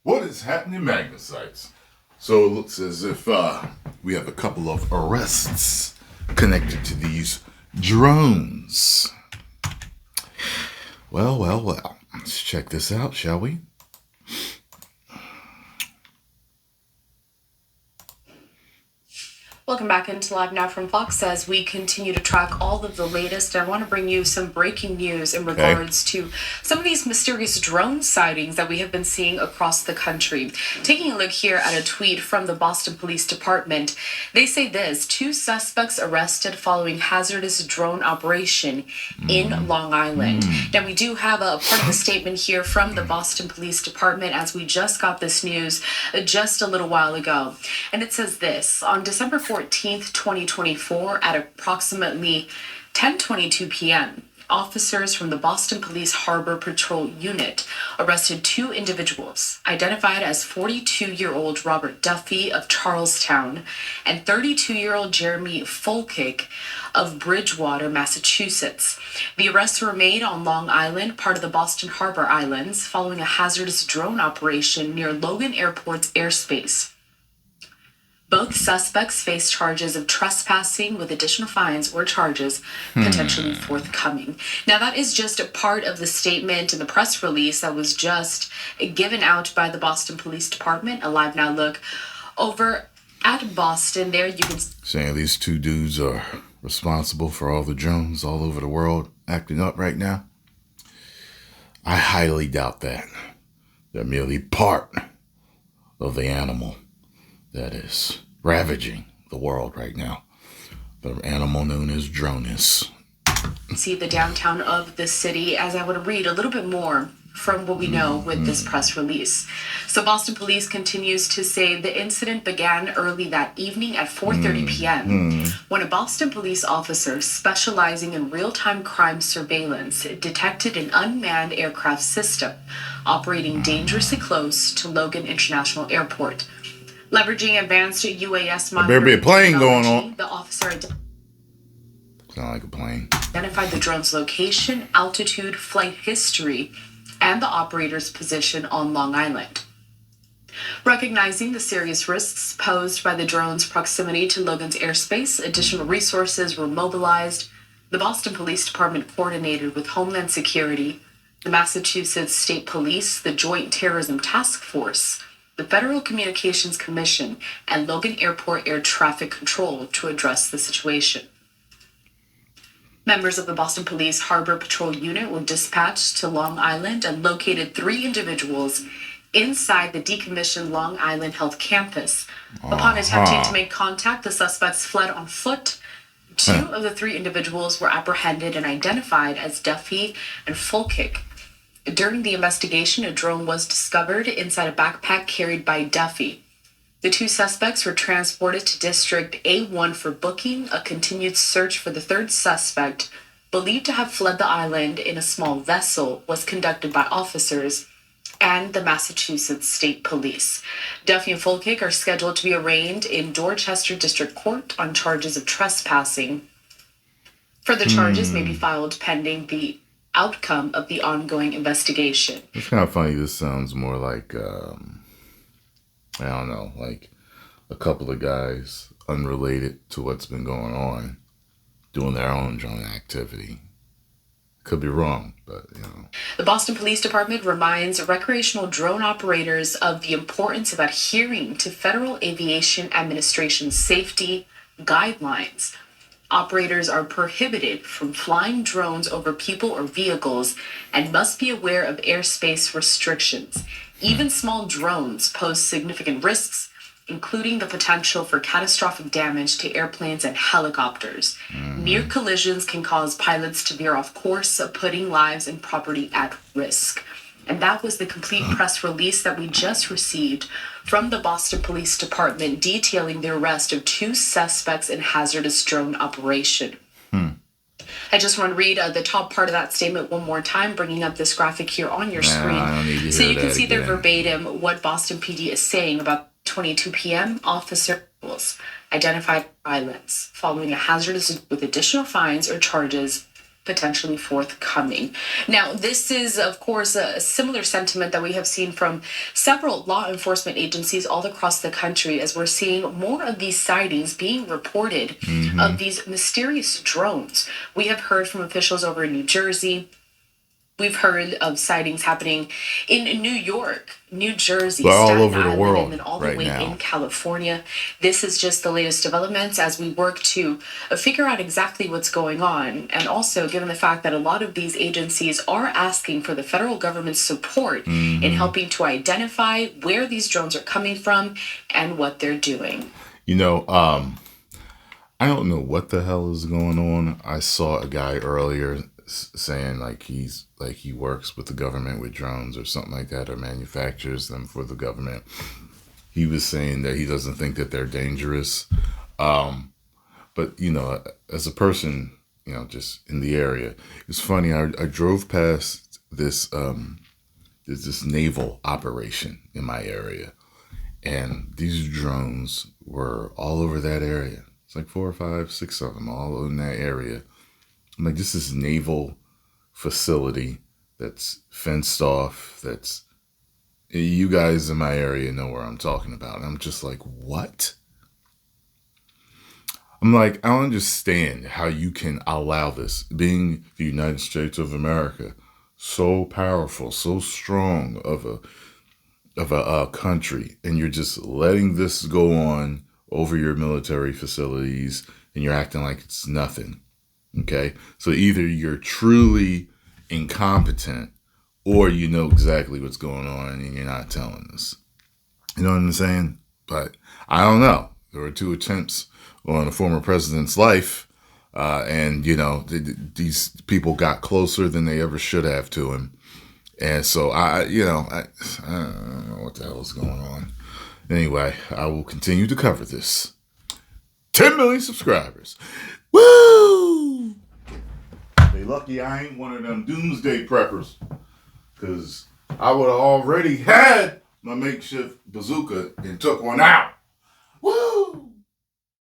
What is happening, Magnusites? So it looks as if we have a couple of arrests connected to these drones. Well. Let's check this out, shall we? Welcome back into Live Now from Fox as we continue to track all of the latest. I want to bring you some breaking news in regards to some of these mysterious drone sightings that we have been seeing across the country. Taking a look here at a tweet from the Boston Police Department, they say this: 2 suspects arrested following hazardous drone operation in Long Island. Now, we do have a part of the statement here from the Boston Police Department as we just got this news just a little while ago. And it says this: on December 14th, 2024, at approximately 10:22 p.m., officers from the Boston Police Harbor Patrol Unit arrested 2 individuals identified as 42-year-old Robert Duffy of Charlestown and 32-year-old Jeremy Folkick of Bridgewater, Massachusetts. The arrests were made on Long Island, part of the Boston Harbor Islands, following a hazardous drone operation near Logan Airport's airspace. Both suspects face charges of trespassing with additional fines or charges potentially forthcoming. Now, that is just a part of the statement and the press release that was just given out by the Boston Police Department. A Live Now look over at Boston. There you can Saying these 2 dudes are responsible for all the drones all over the world acting up right now. I highly doubt that. They're merely part of the animal that is ravaging the world right now. The animal known as Dronus. see the downtown of the city as I would read a little bit more from what we know with this press release. So Boston Police continues to say the incident began early that evening at 4:30 p.m. when a Boston police officer specializing in real-time crime surveillance detected an unmanned aircraft system operating dangerously close to Logan International Airport. Leveraging advanced UAS monitoring, there better be a plane going on. The officer Sound like a plane. identified the drone's location, altitude, flight history, and the operator's position on Long Island. Recognizing the serious risks posed by the drone's proximity to Logan's airspace, additional resources were mobilized. The Boston Police Department coordinated with Homeland Security, the Massachusetts State Police, the Joint Terrorism Task Force, the Federal Communications Commission, and Logan Airport Air Traffic Control to address the situation. Members of the Boston Police Harbor Patrol Unit were dispatched to Long Island and located 3 individuals inside the decommissioned Long Island Health Campus. Upon attempting to make contact, the suspects fled on foot. 2 of the 3 individuals were apprehended and identified as Duffy and Folkick. During the investigation, a drone was discovered inside a backpack carried by Duffy. The 2 suspects were transported to District A1 for booking. A continued search for the 3rd suspect, believed to have fled the island in a small vessel, was conducted by officers and the Massachusetts State Police. Duffy and Folkick are scheduled to be arraigned in Dorchester District Court on charges of trespassing. Further charges may be filed pending the outcome of the ongoing investigation. It's kind of funny. This sounds more like, I don't know, like a couple of guys unrelated to what's been going on doing their own drone activity. Could be wrong, but you know. The Boston Police Department reminds recreational drone operators of the importance of adhering to Federal Aviation Administration safety guidelines. Operators are prohibited from flying drones over people or vehicles and must be aware of airspace restrictions. Even small drones pose significant risks, including the potential for catastrophic damage to airplanes and helicopters. Near collisions can cause pilots to veer off course, putting lives and property at risk. And that was the complete press release that we just received from the Boston Police Department detailing the arrest of 2 suspects in hazardous drone operation. I just want to read the top part of that statement one more time, bringing up this graphic here on your screen. So you can see there verbatim what Boston PD is saying about 22 p.m. officers identified violence following a hazardous with additional fines or charges potentially forthcoming. Now, this is, of course, a similar sentiment that we have seen from several law enforcement agencies all across the country, as we're seeing more of these sightings being reported of these mysterious drones. We have heard from officials over in New Jersey. We've heard of sightings happening in New York, New Jersey, But all Staten over the Island, world and then all the right way now. in California. This is just the latest developments as we work to figure out exactly what's going on. And also, given the fact that a lot of these agencies are asking for the federal government's support in helping to identify where these drones are coming from and what they're doing. You know, I don't know what the hell is going on. I saw a guy earlier saying like he works with the government with drones or something like that, or manufactures them for the government. He was saying that he doesn't think that they're dangerous. But you know, as a person, you know, just in the area, it's funny. I drove past this there's this naval operation in my area, and these drones were all over that area. It's like 4 or 5, 6 of them all in that area. I'm like, this is naval facility that's fenced off. That's, you guys in my area know where I'm talking about. And I'm just like, what? I'm like, I don't understand how you can allow this, being the United States of America, so powerful, so strong of a country, and you're just letting this go on over your military facilities, and you're acting like it's nothing. Okay, so either you're truly incompetent, or you know exactly what's going on and you're not telling us. You know what I'm saying? But I don't know. There were 2 attempts on a former president's life, and you know these people got closer than they ever should have to him. And so I don't know what the hell is going on. Anyway, I will continue to cover this. 10 million subscribers. Woo! They lucky I ain't one of them doomsday preppers, because I would have already had my makeshift bazooka and took one out. Woo!